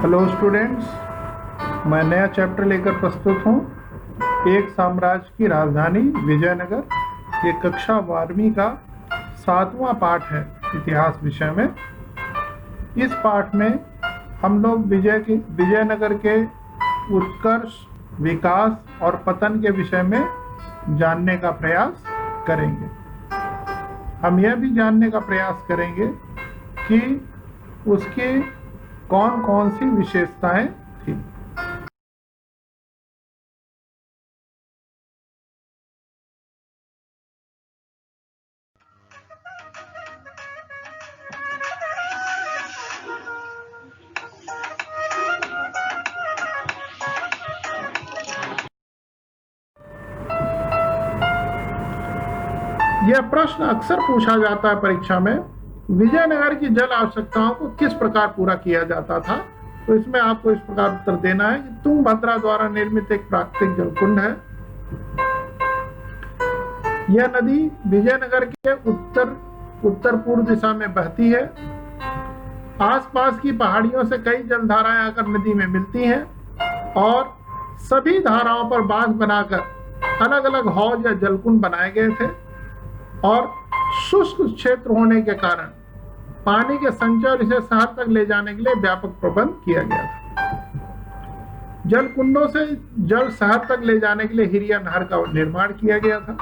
Hello students, मैं नया chapter लेकर प्रस्तुत हूँ। एक साम्राज्य की राजधानी विजयनगर। ये कक्षा 12वीं का 7वां पाठ है इतिहास विषय में। इस पाठ में हम लोग विजयनगर के उत्कर्ष, विकास और पतन के विषय में जानने का प्रयास करेंगे। हम यह भी जानने का प्रयास करेंगे कि उसकी कौन कौन सी विशेषताएं थी। यह प्रश्न अक्सर पूछा जाता है परीक्षा में, विजयनगर की जल आवश्यकताओं को किस प्रकार पूरा किया जाता था। तो इसमें आपको इस प्रकार उत्तर देना है कि तुंगभद्रा द्वारा निर्मित एक प्राकृतिक जलकुंड है। यह नदी विजयनगर के उत्तर पूर्व दिशा में बहती है। आसपास की पहाड़ियों से कई जलधाराएं आकर नदी में मिलती हैं और सभी धाराओं पर बांध बनाकर अलग अलग हौज या जलकुंड बनाए गए थे और शुष्क क्षेत्र होने के कारण पानी के संचय और इसे शहर तक ले जाने के लिए व्यापक प्रबंध किया गया था। जलकुंडों से जल शहर तक ले जाने के लिए हिरिया नहर का निर्माण किया गया था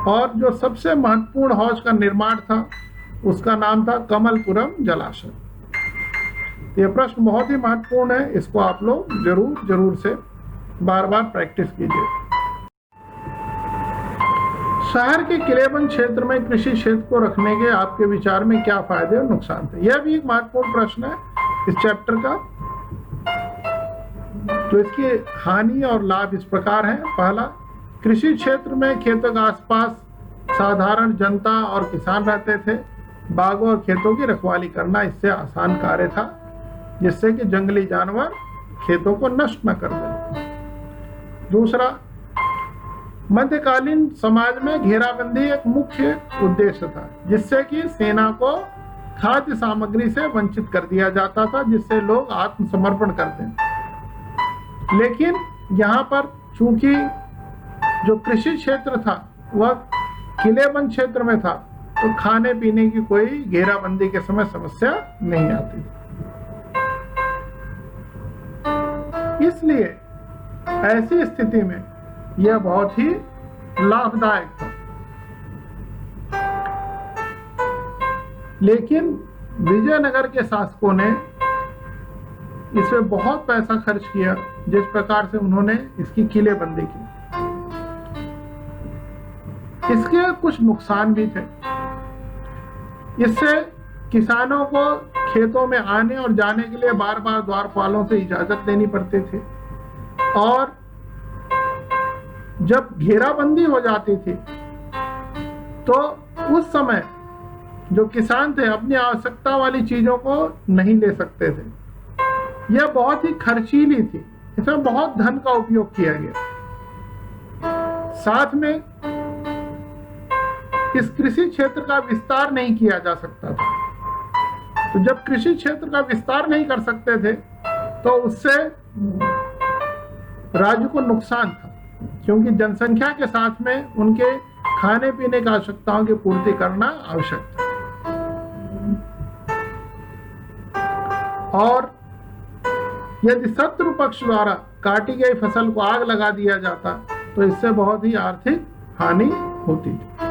और जो सबसे महत्वपूर्ण हौज का निर्माण था उसका नाम था कमलपुरम जलाशय। यह प्रश्न बहुत ही महत्वपूर्ण है, इसको आप लोग जरूर से बार बार प्रैक्टिस कीजिए। शहर के किलेबंद क्षेत्र में कृषि क्षेत्र को रखने के आपके विचार में क्या फायदे और नुकसान थे। यह भी एक महत्वपूर्ण प्रश्न है इस चैप्टर का। तो इसकी हानि और लाभ इस प्रकार हैं। पहला, कृषि क्षेत्र में खेतों के आसपास साधारण जनता और किसान रहते थे। बागों और खेतों की रखवाली करना इससे आसान कार्य था, जिससे कि जंगली जानवर खेतों को नष्ट न कर दें। दूसरा, मध्यकालीन समाज में घेराबंदी एक मुख्य उद्देश्य था, जिससे कि सेना को खाद्य सामग्री से वंचित कर दिया जाता था, जिससे लोग आत्मसमर्पण कर दें। लेकिन यहाँ पर चूंकि जो कृषि क्षेत्र था वह किलेबंद क्षेत्र में था, तो खाने पीने की कोई घेराबंदी के समय समस्या नहीं आती थी। इसलिए ऐसी स्थिति में यह बहुत ही लाभदायक था। लेकिन विजयनगर के शासकों ने इसमें बहुत पैसा खर्च किया, जिस प्रकार से उन्होंने इसकी किलेबंदी की। इसके कुछ नुकसान भी थे। इससे किसानों को खेतों में आने और जाने के लिए बार बार द्वारपालों से इजाजत लेनी पड़ती थी और जब घेराबंदी हो जाती थी तो उस समय जो किसान थे अपनी आवश्यकता वाली चीजों को नहीं ले सकते थे। यह बहुत ही खर्चीली थी, इसमें बहुत धन का उपयोग किया गया। साथ में इस कृषि क्षेत्र का विस्तार नहीं किया जा सकता था। तो जब कृषि क्षेत्र का विस्तार नहीं कर सकते थे तो उससे राज्य को नुकसान था, क्योंकि जनसंख्या के साथ में उनके खाने पीने की आवश्यकताओं की पूर्ति करना आवश्यक था। और यदि शत्रु पक्ष द्वारा काटी गई फसल को आग लगा दिया जाता तो इससे बहुत ही आर्थिक हानि होती थी।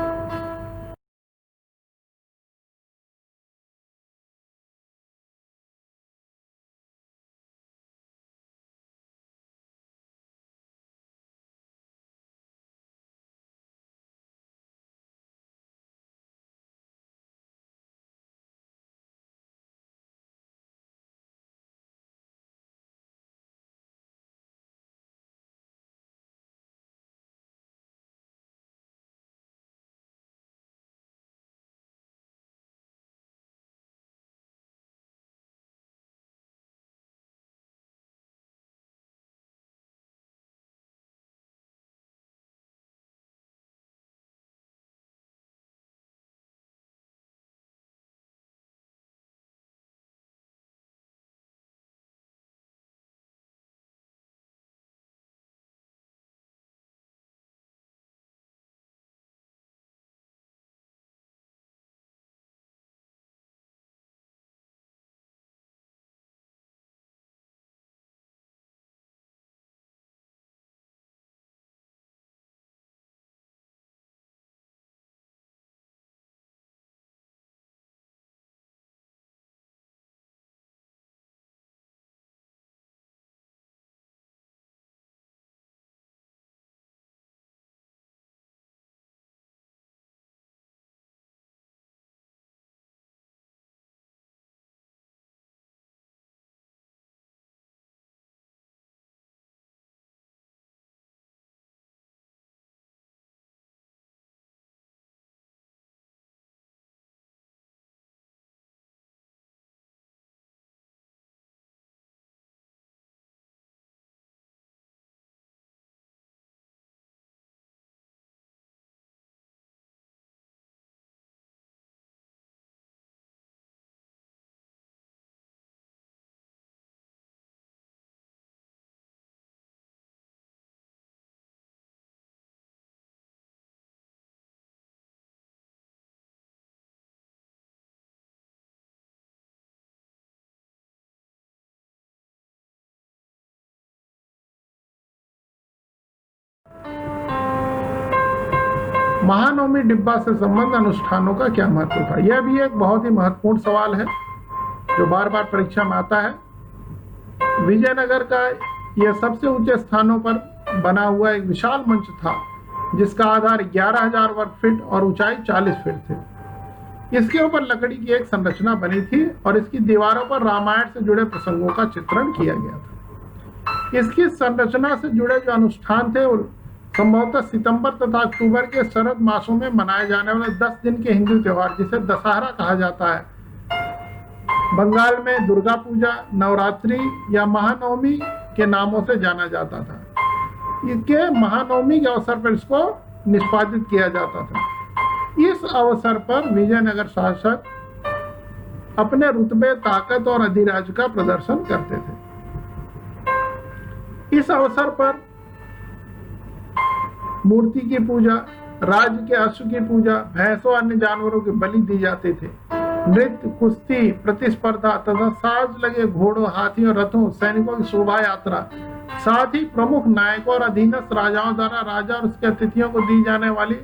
महानवमी डिब्बा से संबंध अनुष्ठानों का क्या महत्व था? यह भी एक बहुत ही महत्वपूर्ण सवाल है जो बार बार परीक्षा में आता है। विजयनगर का यह सबसे ऊंचे स्थानों पर बना हुआ एक विशाल मंच था जिसका आधार 11,000 वर्ग फीट और ऊंचाई 40 फीट थी। इसके ऊपर लकड़ी की एक संरचना बनी थी और इसकी दीवारों पर रामायण से जुड़े प्रसंगों का चित्रण किया गया था। इसकी संरचना से जुड़े जो अनुष्ठान थे संभवतः सितंबर तथा अक्टूबर के शरद मासों में मनाए जाने वाले 10 दिन के हिंदू त्योहार जिसे दशहरा कहा जाता है, बंगाल में दुर्गा पूजा, नवरात्रि या महानवमी के नामों से जाना जाता था। इसके महानवमी के अवसर पर इसको निष्पादित किया जाता था। इस अवसर पर विजयनगर शासक अपने रुतबे, ताकत और अधिराज का प्रदर्शन करते थे। इस अवसर पर मूर्ति की पूजा, राज्य के अश्व की पूजा, भैंसों अन्य जानवरों की बलि दी जाते थे। नृत्य, कुश्ती, प्रतिस्पर्धा तथा साज लगे घोड़ों, हाथियों, रथों, सैनिकों की शोभा यात्रा, साथ ही प्रमुख नायकों और अधीनस्थ राजाओं द्वारा राजा और उसके अतिथियों को दी जाने वाली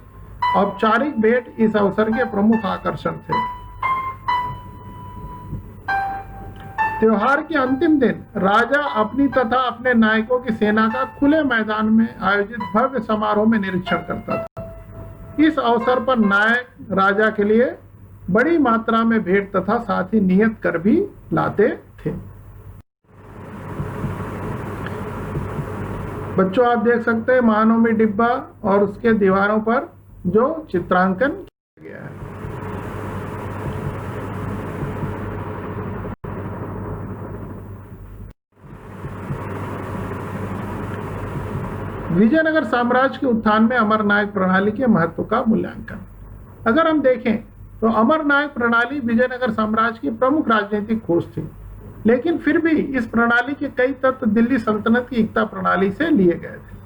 औपचारिक भेंट इस अवसर के प्रमुख आकर्षण थे। त्योहार के अंतिम दिन राजा अपनी तथा अपने नायकों की सेना का खुले मैदान में आयोजित भव्य समारोह में निरीक्षण करता था। इस अवसर पर नायक राजा के लिए बड़ी मात्रा में भेंट तथा साथ ही नियत कर भी लाते थे। बच्चों, आप देख सकते हैं महानवमी डिब्बा और उसके दीवारों पर जो चित्रांकन किया गया है। विजयनगर साम्राज्य के उत्थान में अमरनायक प्रणाली के महत्व का मूल्यांकन। अगर हम देखें तो अमरनायक प्रणाली विजयनगर साम्राज्य की प्रमुख राजनीतिक खोज थी, लेकिन फिर भी इस प्रणाली के कई तत्व दिल्ली सल्तनत की एकता प्रणाली से लिए गए थे।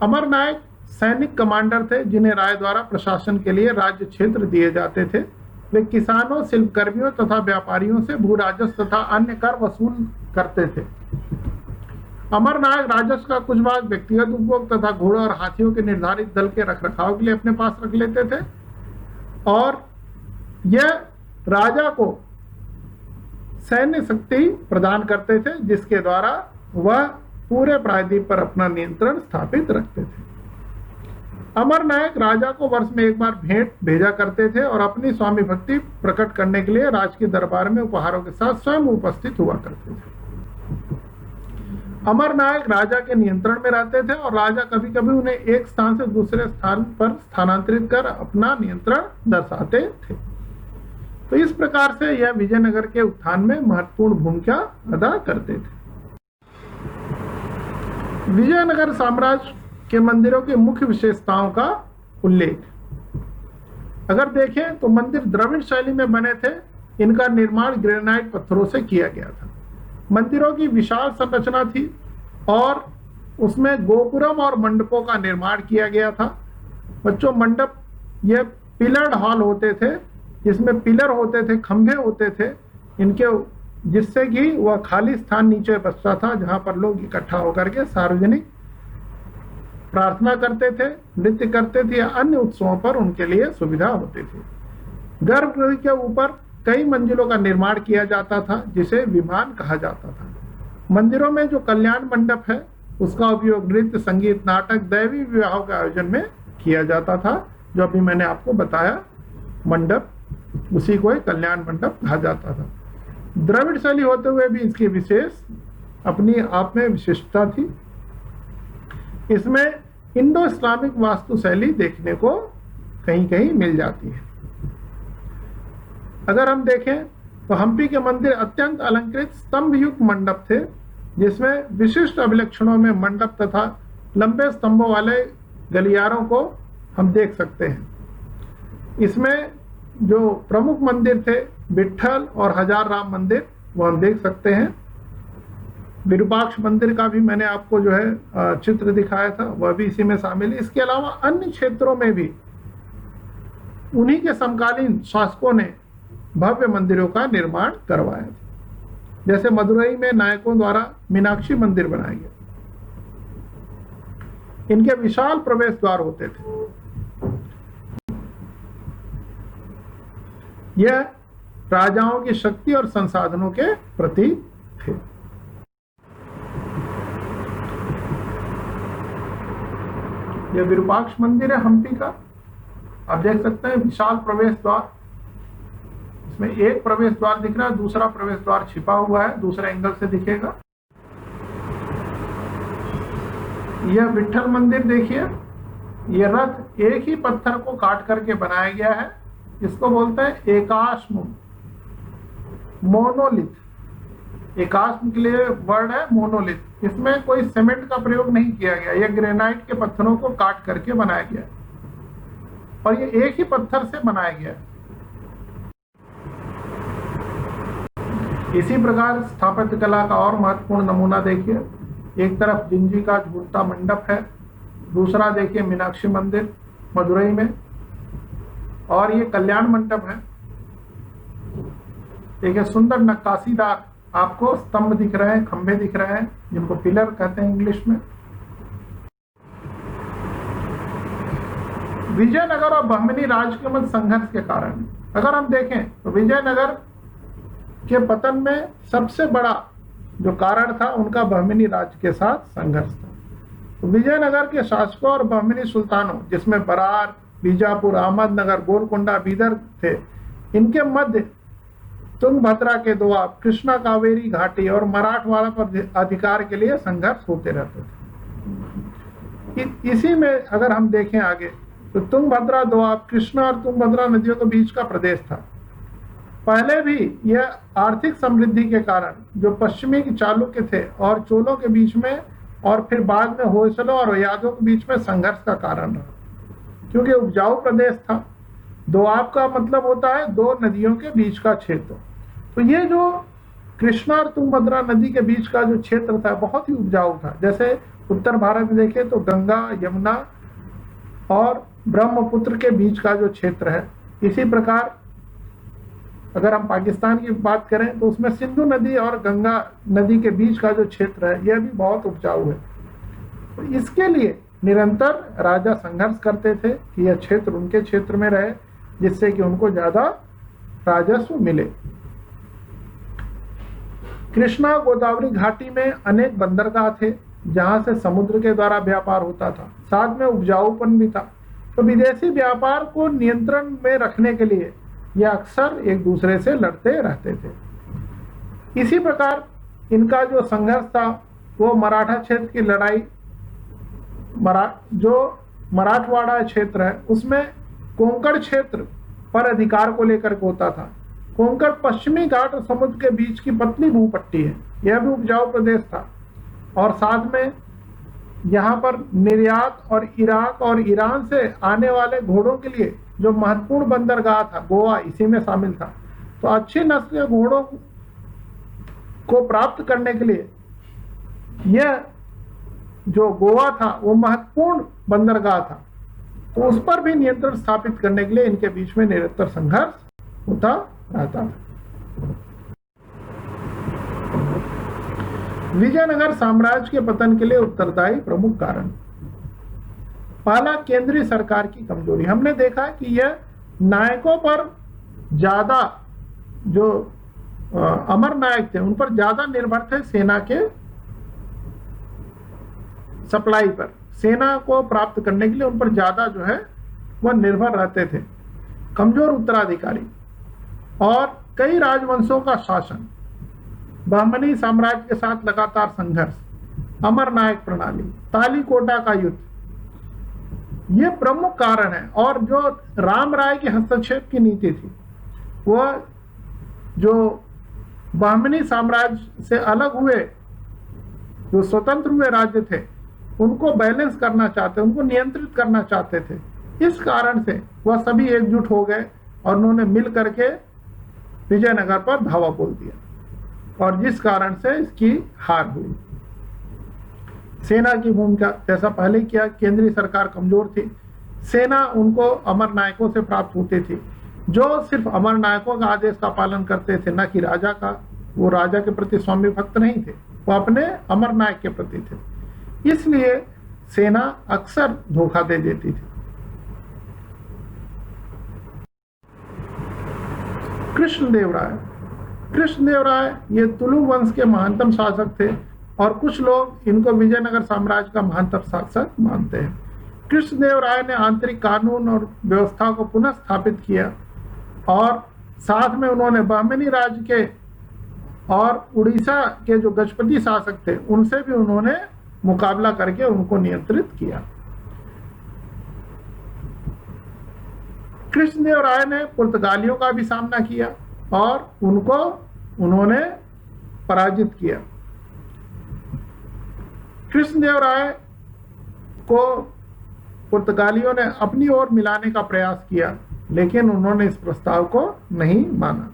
अमरनायक सैनिक कमांडर थे जिन्हें राय द्वारा प्रशासन के लिए राज्य क्षेत्र दिए जाते थे। वे किसानों, शिल्पकर्मियों तथा व्यापारियों से भू राजस्व तथा अन्य कर वसूल करते थे। अमरनायक राजस्व का कुछ भाग व्यक्तिगत उपभोग तथा घोड़ों और हाथियों के निर्धारित दल के रखरखाव के लिए अपने पास रख लेते थे और यह राजा को सैन्य शक्ति प्रदान करते थे जिसके द्वारा वह पूरे प्रायद्वीप पर अपना नियंत्रण स्थापित रखते थे। अमरनायक राजा को वर्ष में एक बार भेंट भेजा करते थे और अपनी स्वामी भक्ति प्रकट करने के लिए राज के दरबार में उपहारों के साथ स्वयं उपस्थित हुआ करते थे। अमरनायक राजा के नियंत्रण में रहते थे और राजा कभी कभी उन्हें एक स्थान से दूसरे स्थान पर स्थानांतरित कर अपना नियंत्रण दर्शाते थे। तो इस प्रकार से यह विजयनगर के उत्थान में महत्वपूर्ण भूमिका अदा करते थे। विजयनगर साम्राज्य के मंदिरों की मुख्य विशेषताओं का उल्लेख। अगर देखें तो मंदिर द्रविड़ शैली में बने थे। इनका निर्माण ग्रेनाइट पत्थरों से किया गया था। मंदिरों की विशाल संरचना थी और उसमें गोपुरम और मंडपों का निर्माण किया गया था। बच्चों, मंडप ये पिलर्ड हॉल होते थे जिसमें पिलर होते थे, खंभे होते थे इनके, जिससे कि वह खाली स्थान नीचे बचता था जहां पर लोग इकट्ठा होकर के सार्वजनिक प्रार्थना करते थे, नृत्य करते थे या अन्य उत्सवों पर उनके लिए सुविधा होती थी। गर्भगृह के ऊपर कई मंजिलों का निर्माण किया जाता था जिसे विमान कहा जाता था। मंदिरों में जो कल्याण मंडप है उसका उपयोग नृत्य, संगीत, नाटक, दैवी विवाहों के आयोजन में किया जाता था। जो अभी मैंने आपको बताया मंडप, उसी को एक कल्याण मंडप कहा जाता था। द्रविड़ शैली होते हुए भी इसकी विशेष अपनी आप में विशिष्टता थी। इसमें इंडो इस्लामिक वास्तु शैली देखने को कहीं कहीं मिल जाती है। अगर हम देखें तो हम्पी के मंदिर अत्यंत अलंकृत स्तंभ युक्त मंडप थे जिसमें विशिष्ट अभिलक्षणों में मंडप तथा लंबे स्तंभों वाले गलियारों को हम देख सकते हैं। इसमें जो प्रमुख मंदिर थे विट्ठल और हजार राम मंदिर वो हम देख सकते हैं। विरूपाक्ष मंदिर का भी मैंने आपको जो है चित्र दिखाया था, वह भी इसी में शामिल है। इसके अलावा अन्य क्षेत्रों में भी उन्हीं के समकालीन शासकों ने भव्य मंदिरों का निर्माण करवाया था। जैसे मदुरई में नायकों द्वारा मीनाक्षी मंदिर बनाया गया। इनके विशाल प्रवेश द्वार होते थे। यह राजाओं की शक्ति और संसाधनों के प्रतीक थे। यह विरूपाक्ष मंदिर है हम्पी का। आप देख सकते हैं विशाल प्रवेश द्वार, इसमें एक प्रवेश द्वार दिख रहा है, दूसरा प्रवेश द्वार छिपा हुआ है, दूसरे एंगल से दिखेगा। यह विठल मंदिर देखिए, यह रथ एक ही पत्थर को काट करके बनाया गया है, इसको बोलते हैं एकाश्म, मोनोलिथ। एकाश्म के लिए वर्ड है मोनोलिथ। इसमें कोई सीमेंट का प्रयोग नहीं किया गया, यह ग्रेनाइट के पत्थरों को काट करके बनाया गया और यह एक ही पत्थर से बनाया गया। इसी प्रकार स्थापत्य कला का और महत्वपूर्ण नमूना देखिए, एक तरफ जिंजी का झूलता मंडप है, दूसरा देखिए मीनाक्षी मंदिर मदुरई में, और ये कल्याण मंडप है। देखिए सुंदर नक्काशीदार आपको स्तंभ दिख रहे हैं, खंभे दिख रहे हैं, जिनको पिलर कहते हैं इंग्लिश में। विजयनगर और बहमनी राज्य के मध्य संघर्ष के कारण अगर हम देखें तो विजयनगर के पतन में सबसे बड़ा जो कारण था उनका बहमनी राज्य के साथ संघर्ष था। तो विजयनगर के शासकों और बहमनी सुल्तानों, जिसमें बरार, बीजापुर, अहमदनगर, गोलकोंडा, बीदर थे, इनके मध्य तुंगभद्रा के दोआब, कृष्णा कावेरी घाटी और मराठवाड़ा पर अधिकार के लिए संघर्ष होते रहते थे। इसी में अगर हम देखें आगे तो तुंगभद्रा दोआब, कृष्णा और तुंगभद्रा नदियों के बीच का प्रदेश था। पहले भी यह आर्थिक समृद्धि के कारण जो पश्चिमी चालुक्य थे और चोलों के बीच में, और फिर बाद में होयसलों और यादवों के बीच में संघर्ष का कारण रहा, क्योंकि उपजाऊ प्रदेश था। दोआब का मतलब होता है दो नदियों के बीच का क्षेत्र। तो ये जो कृष्णा और तुंगभद्रा नदी के बीच का जो क्षेत्र था बहुत ही उपजाऊ था। जैसे उत्तर भारत में देखें तो गंगा, यमुना और ब्रह्मपुत्र के बीच का जो क्षेत्र है, इसी प्रकार अगर हम पाकिस्तान की बात करें तो उसमें सिंधु नदी और गंगा नदी के बीच का जो क्षेत्र है यह भी बहुत उपजाऊ है। तो इसके लिए निरंतर राजा संघर्ष करते थे कि यह क्षेत्र उनके क्षेत्र में रहे, जिससे कि उनको ज्यादा राजस्व मिले। कृष्णा गोदावरी घाटी में अनेक बंदरगाह थे जहां से समुद्र के द्वारा व्यापार होता था, साथ में उपजाऊपन भी था। तो विदेशी व्यापार को नियंत्रण में रखने के लिए यह अक्सर एक दूसरे से लड़ते रहते थे। इसी प्रकार इनका जो संघर्ष था वो मराठा क्षेत्र की लड़ाई, जो मराठवाड़ा क्षेत्र है उसमें कोंकण क्षेत्र पर अधिकार को लेकर के होता था। कोंकण पश्चिमी घाट और समुद्र के बीच की पतली भूपट्टी है, यह भी उपजाऊ प्रदेश था। और साथ में यहाँ पर निर्यात और इराक और ईरान से आने वाले घोड़ों के लिए जो महत्वपूर्ण बंदरगाह था गोवा इसी में शामिल था। तो अच्छी नस्ल के घोड़ों को प्राप्त करने के लिए यह जो गोवा था वो महत्वपूर्ण बंदरगाह था। तो उस पर भी नियंत्रण स्थापित करने के लिए इनके बीच में निरंतर संघर्ष होता रहता था। विजयनगर साम्राज्य के पतन के लिए उत्तरदायी प्रमुख कारण, पहला केंद्रीय सरकार की कमजोरी। हमने देखा कि यह नायकों पर ज्यादा, जो अमर नायक थे उन पर ज्यादा निर्भर थे सेना के सप्लाई पर। सेना को प्राप्त करने के लिए उन पर ज्यादा जो है वह निर्भर रहते थे। कमजोर उत्तराधिकारी और कई राजवंशों का शासन, बहमनी साम्राज्य के साथ लगातार संघर्ष, अमर नायक प्रणाली, तालीकोटा का युद्ध, ये प्रमुख कारण है। और जो राम राय के हस्तक्षेप की नीति थी वह जो बहमनी साम्राज्य से अलग हुए, जो स्वतंत्र हुए राज्य थे उनको बैलेंस करना चाहते, उनको नियंत्रित करना चाहते थे। इस कारण से वह सभी एकजुट हो गए और उन्होंने मिल करके विजयनगर पर धावा बोल दिया और जिस कारण से इसकी हार हुई। सेना की भूमिका जैसा पहले किया, केंद्रीय सरकार कमजोर थी, सेना उनको अमर नायकों से प्राप्त होती थी जो सिर्फ अमर नायकों का आदेश का पालन करते थे, न कि राजा का। वो राजा के प्रति स्वामी भक्त नहीं थे, वो अपने अमर नायक के प्रति थे। इसलिए सेना अक्सर धोखा दे देती थी। कृष्णदेवराय। कृष्णदेवराय ये तुलु वंश के महानतम शासक थे और कुछ लोग इनको विजयनगर साम्राज्य का महानतम शासक मानते हैं। कृष्णदेवराय ने आंतरिक कानून और व्यवस्था को पुनः स्थापित किया और साथ में उन्होंने बहमनी राज्य के और उड़ीसा के जो गजपति शासक थे उनसे भी उन्होंने मुकाबला करके उनको नियंत्रित किया। कृष्णदेवराय ने पुर्तगालियों का भी सामना किया और उनको उन्होंने पराजित किया। कृष्णदेवराय को पुर्तगालियों ने अपनी ओर मिलाने का प्रयास किया, लेकिन उन्होंने इस प्रस्ताव को नहीं माना।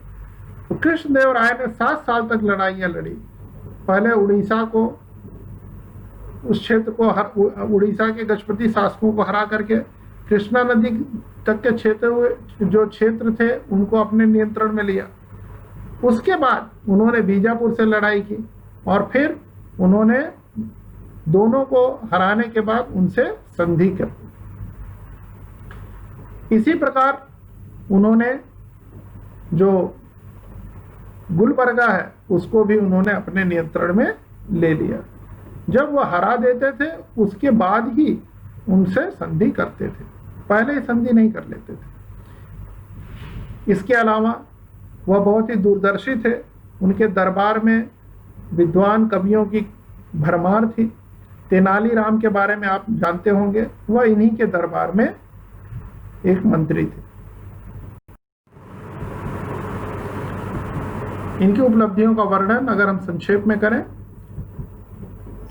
तो कृष्णदेवराय ने 7 साल तक लड़ाइयाँ लड़ी। पहले उड़ीसा को, उस क्षेत्र को, उड़ीसा के गजपति शासकों को हरा करके कृष्णा नदी तक के क्षेत्र थे उनको अपने नियंत्रण में लिया। उसके बाद उन्होंने बीजापुर से लड़ाई की और फिर उन्होंने दोनों को हराने के बाद उनसे संधि कर। इसी प्रकार उन्होंने जो गुलबर्गा है उसको भी उन्होंने अपने नियंत्रण में ले लिया। जब वह हरा देते थे उसके बाद ही उनसे संधि करते थे, पहले ही संधि नहीं कर लेते थे। इसके अलावा वह बहुत ही दूरदर्शी थे। उनके दरबार में विद्वान कवियों की भरमार थी। तेनालीराम के बारे में आप जानते होंगे, वह इन्हीं के दरबार में एक मंत्री थे। इनकी उपलब्धियों का वर्णन अगर हम संक्षेप में करें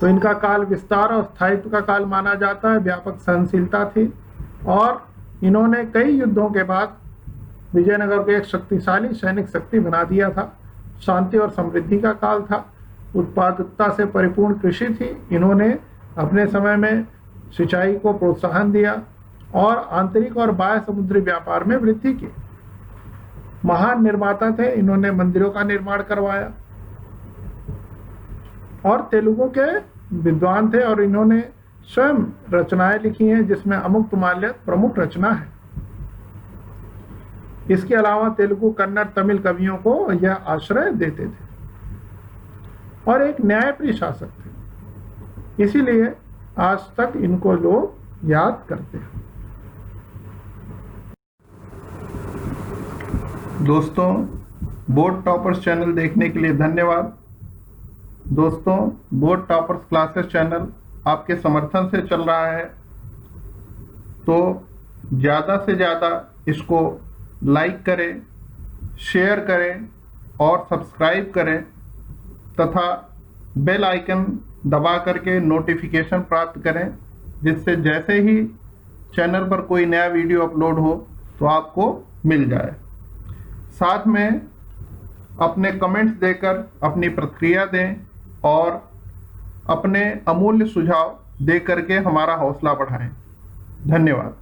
तो इनका काल विस्तार और स्थायित्व का काल माना जाता है। व्यापक सहनशीलता थी और इन्होंने कई युद्धों के बाद विजयनगर को एक शक्तिशाली सैनिक शक्ति बना दिया था। शांति और समृद्धि का काल था। उत्पादकता से परिपूर्ण कृषि थी। इन्होंने अपने समय में सिंचाई को प्रोत्साहन दिया और आंतरिक और बाह्य समुद्री व्यापार में वृद्धि की। महान निर्माता थे। इन्होंने मंदिरों का निर्माण करवाया और तेलुगु के विद्वान थे और इन्होंने स्वयं रचनाएं लिखी हैं जिसमें अमुक्तमाल्य प्रमुख रचना है। इसके अलावा तेलुगु, कन्नड़, तमिल कवियों को यह आश्रय देते थे और एक न्यायप्रिय शासक थे। इसीलिए आज तक इनको लोग याद करते हैं। दोस्तों, बोर्ड टॉपर्स चैनल देखने के लिए धन्यवाद। दोस्तों, बोर्ड टॉपर्स क्लासेस चैनल आपके समर्थन से चल रहा है, तो ज़्यादा से ज़्यादा इसको लाइक करें, शेयर करें और सब्सक्राइब करें तथा बेल आइकन दबा करके नोटिफिकेशन प्राप्त करें, जिससे जैसे ही चैनल पर कोई नया वीडियो अपलोड हो तो आपको मिल जाए। साथ में अपने कमेंट्स देकर अपनी प्रतिक्रिया दें और अपने अमूल्य सुझाव दे करके हमारा हौसला बढ़ाएं। धन्यवाद।